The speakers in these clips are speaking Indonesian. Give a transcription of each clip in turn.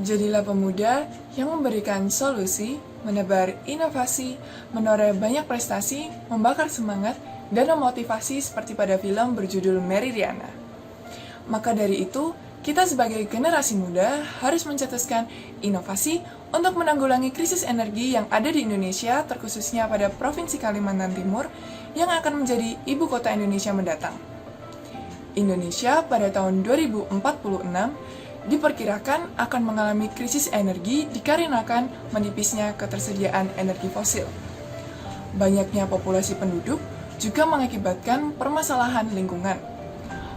Jadilah pemuda yang memberikan solusi, menebar inovasi, menoreh banyak prestasi, membakar semangat, dan memotivasi seperti pada film berjudul Meridiana. Maka dari itu, kita sebagai generasi muda harus mencetuskan inovasi untuk menanggulangi krisis energi yang ada di Indonesia, terkhususnya pada Provinsi Kalimantan Timur yang akan menjadi ibu kota Indonesia mendatang. Indonesia pada tahun 2046 diperkirakan akan mengalami krisis energi dikarenakan menipisnya ketersediaan energi fosil. Banyaknya populasi penduduk juga mengakibatkan permasalahan lingkungan.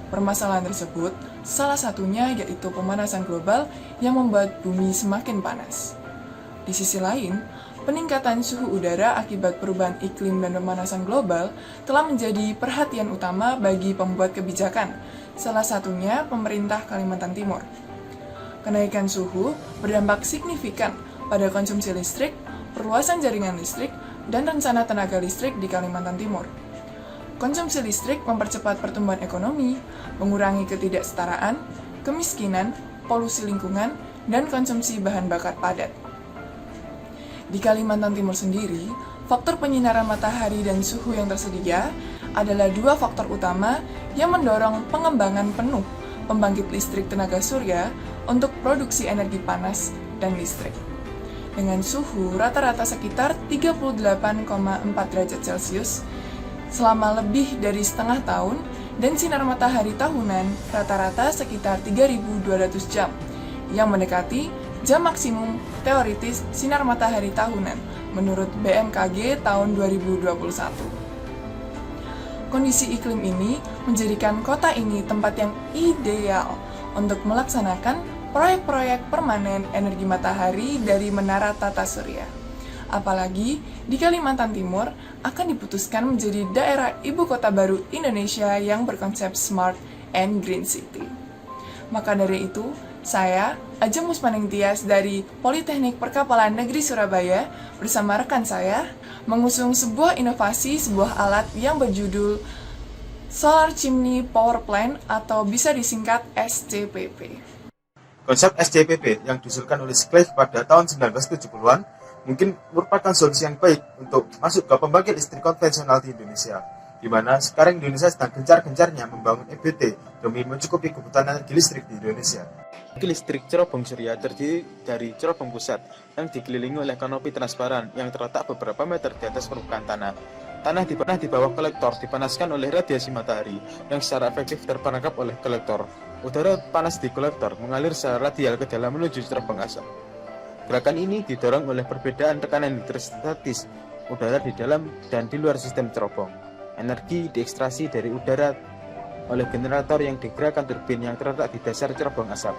Permasalahan tersebut salah satunya yaitu pemanasan global yang membuat bumi semakin panas. Di sisi lain, peningkatan suhu udara akibat perubahan iklim dan pemanasan global telah menjadi perhatian utama bagi pembuat kebijakan, salah satunya pemerintah Kalimantan Timur. Kenaikan suhu berdampak signifikan pada konsumsi listrik, perluasan jaringan listrik, dan rencana tenaga listrik di Kalimantan Timur. Konsumsi listrik mempercepat pertumbuhan ekonomi, mengurangi ketidaksetaraan, kemiskinan, polusi lingkungan, dan konsumsi bahan bakar padat. Di Kalimantan Timur sendiri, faktor penyinaran matahari dan suhu yang tersedia adalah dua faktor utama yang mendorong pengembangan penuh pembangkit listrik tenaga surya untuk produksi energi panas dan listrik. Dengan suhu rata-rata sekitar 38,4 derajat Celcius selama lebih dari setengah tahun dan sinar matahari tahunan rata-rata sekitar 3.200 jam yang mendekati jam maksimum teoritis sinar matahari tahunan menurut BMKG tahun 2021. Kondisi iklim ini menjadikan kota ini tempat yang ideal untuk melaksanakan proyek-proyek permanen energi matahari dari Menara Tata Surya. Apalagi di Kalimantan Timur akan diputuskan menjadi daerah ibu kota baru Indonesia yang berkonsep Smart and Green City. Maka dari itu, saya, Ajeng Musmaning Tias dari Politeknik Perkapalan Negeri Surabaya bersama rekan saya mengusung sebuah inovasi, sebuah alat yang berjudul Solar Chimney Power Plant atau bisa disingkat SCPP. Konsep SCPP yang diusulkan oleh Sclave pada tahun 1970-an mungkin merupakan solusi yang baik untuk masuk ke pembangkit listrik konvensional di Indonesia, di mana sekarang Indonesia sedang gencar-gencarnya membangun EBT demi mencukupi kebutuhan energi listrik di Indonesia. Energi listrik Cerobong Surya terdiri dari Cerobong Pusat yang dikelilingi oleh kanopi transparan yang terletak beberapa meter di atas permukaan tanah. Tanah di bawah kolektor dipanaskan oleh radiasi matahari yang secara efektif terperangkap oleh kolektor. Udara panas di kolektor mengalir secara radial ke dalam menuju cerobong asap. Gerakan ini didorong oleh perbedaan tekanan hidrostatis udara di dalam dan di luar sistem cerobong. Energi diekstraksi dari udara oleh generator yang digerakkan turbin yang terletak di dasar cerobong asap.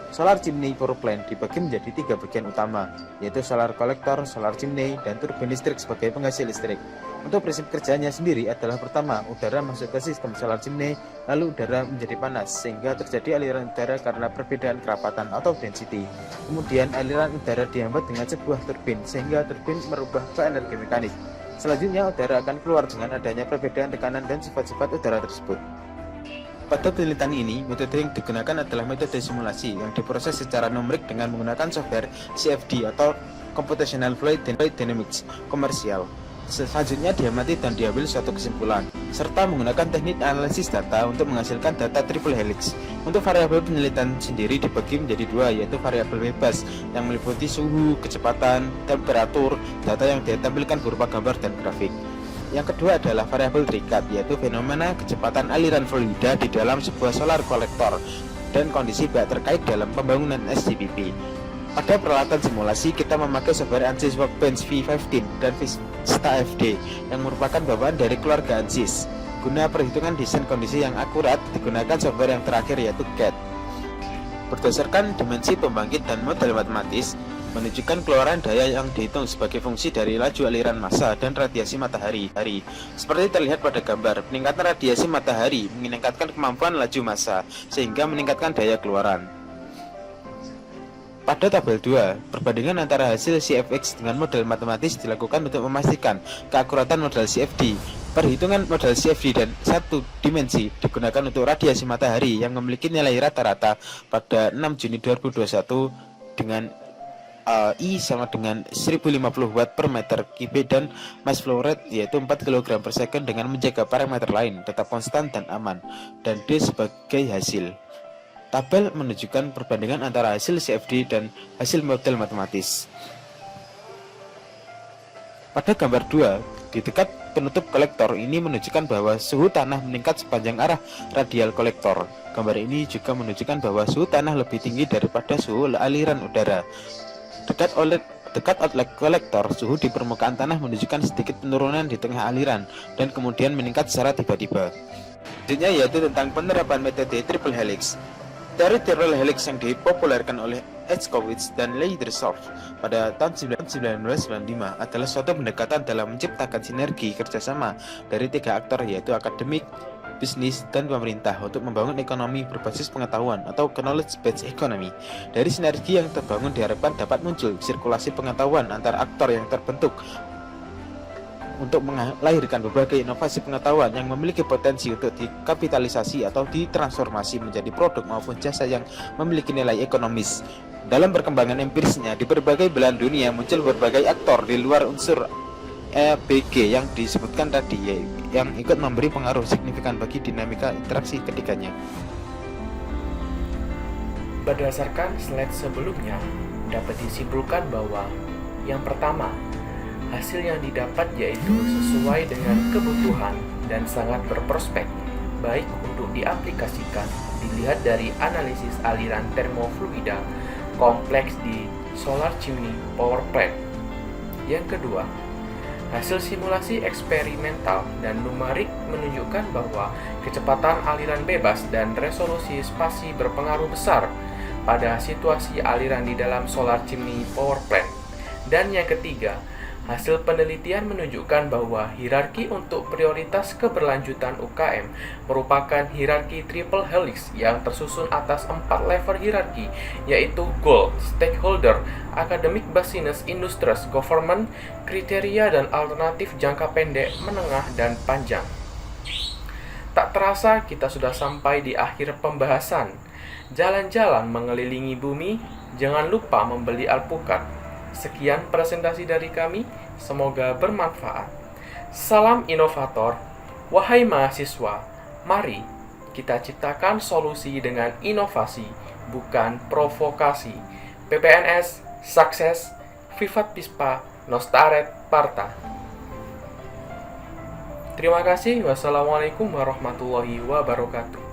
Solar Chimney Power Plant dibagi menjadi 3 bagian utama, yaitu solar collector, solar chimney, dan turbin listrik sebagai penghasil listrik. Untuk prinsip kerjanya sendiri adalah pertama, udara masuk ke sistem solar chimney, lalu udara menjadi panas, sehingga terjadi aliran udara karena perbedaan kerapatan atau density. Kemudian aliran udara dihambat dengan sebuah turbin, sehingga turbin merubah ke energi mekanik. Selanjutnya, udara akan keluar dengan adanya perbedaan tekanan dan sifat-sifat udara tersebut. Pada penelitian ini, metode yang digunakan adalah metode simulasi yang diproses secara numerik dengan menggunakan software CFD atau Computational Fluid Dynamics komersial. Selanjutnya diamati dan diambil suatu kesimpulan, serta menggunakan teknik analisis data untuk menghasilkan data triple helix. Untuk variabel penelitian sendiri dibagi menjadi dua, yaitu variabel bebas yang meliputi suhu, kecepatan, temperatur, data yang ditampilkan berupa gambar dan grafik. Yang kedua adalah variabel terikat, yaitu fenomena kecepatan aliran fluida di dalam sebuah solar kolektor dan kondisi pihak terkait dalam pembangunan SCPP. Pada peralatan simulasi, kita memakai software ANSYS Workbench V15 dan Vista FD yang merupakan bawaan dari keluarga ANSYS. Guna perhitungan desain kondisi yang akurat, digunakan software yang terakhir yaitu CAD. Berdasarkan dimensi pembangkit dan model matematis, menunjukkan keluaran daya yang dihitung sebagai fungsi dari laju aliran massa dan radiasi matahari. Seperti terlihat pada gambar, peningkatan radiasi matahari meningkatkan kemampuan laju massa, sehingga meningkatkan daya keluaran. Pada tabel 2, perbandingan antara hasil CFX dengan model matematis dilakukan untuk memastikan keakuratan model CFD. Perhitungan model CFD dan satu dimensi digunakan untuk radiasi matahari yang memiliki nilai rata-rata pada 6 Juni 2021 dengan I sama dengan 1050 watt per meter kubik dan mass flow rate yaitu 4 kg per second dengan menjaga parameter lain tetap konstan dan aman, dan D sebagai hasil. Tabel menunjukkan perbandingan antara hasil CFD dan hasil model matematis. Pada gambar 2, di dekat penutup kolektor ini menunjukkan bahwa suhu tanah meningkat sepanjang arah radial kolektor. Gambar ini juga menunjukkan bahwa suhu tanah lebih tinggi daripada suhu aliran udara. Dekat outlet kolektor, suhu di permukaan tanah menunjukkan sedikit penurunan di tengah aliran dan kemudian meningkat secara tiba-tiba. Selanjutnya yaitu tentang penerapan metode triple helix. Teori triple helix yang dipopulerkan oleh Edskowitz dan Leiderdorff pada tahun 1995 adalah suatu pendekatan dalam menciptakan sinergi kerjasama dari 3 aktor yaitu akademik, bisnis, dan pemerintah untuk membangun ekonomi berbasis pengetahuan atau knowledge-based economy. Dari sinergi yang terbangun diharapkan dapat muncul sirkulasi pengetahuan antar aktor yang terbentuk untuk melahirkan berbagai inovasi pengetahuan yang memiliki potensi untuk dikapitalisasi atau ditransformasi menjadi produk maupun jasa yang memiliki nilai ekonomis. Dalam perkembangan empirisnya, di berbagai belahan dunia muncul berbagai aktor di luar unsur EBG yang disebutkan tadi yang ikut memberi pengaruh signifikan bagi dinamika interaksi ketiganya. Berdasarkan slide sebelumnya, dapat disimpulkan bahwa yang pertama, hasil yang didapat yaitu sesuai dengan kebutuhan dan sangat berprospek, baik untuk diaplikasikan dilihat dari analisis aliran termofluida kompleks di solar chimney power plant. Yang kedua, hasil simulasi eksperimental dan numerik menunjukkan bahwa kecepatan aliran bebas dan resolusi spasi berpengaruh besar pada situasi aliran di dalam solar chimney power plant. Dan yang ketiga, hasil penelitian menunjukkan bahwa hierarki untuk prioritas keberlanjutan UKM merupakan hierarki triple helix yang tersusun atas 4 level hierarki, yaitu goal, stakeholder, academic business, industries, government, kriteria, dan alternatif jangka pendek, menengah, dan panjang. Tak terasa kita sudah sampai di akhir pembahasan. Jalan-jalan mengelilingi bumi, jangan lupa membeli alpukat. Sekian presentasi dari kami, semoga bermanfaat. Salam inovator, wahai mahasiswa, mari kita ciptakan solusi dengan inovasi, bukan provokasi. PPNS, sukses, Vivat Pispa, Nostaret Parta. Terima kasih, wassalamualaikum warahmatullahi wabarakatuh.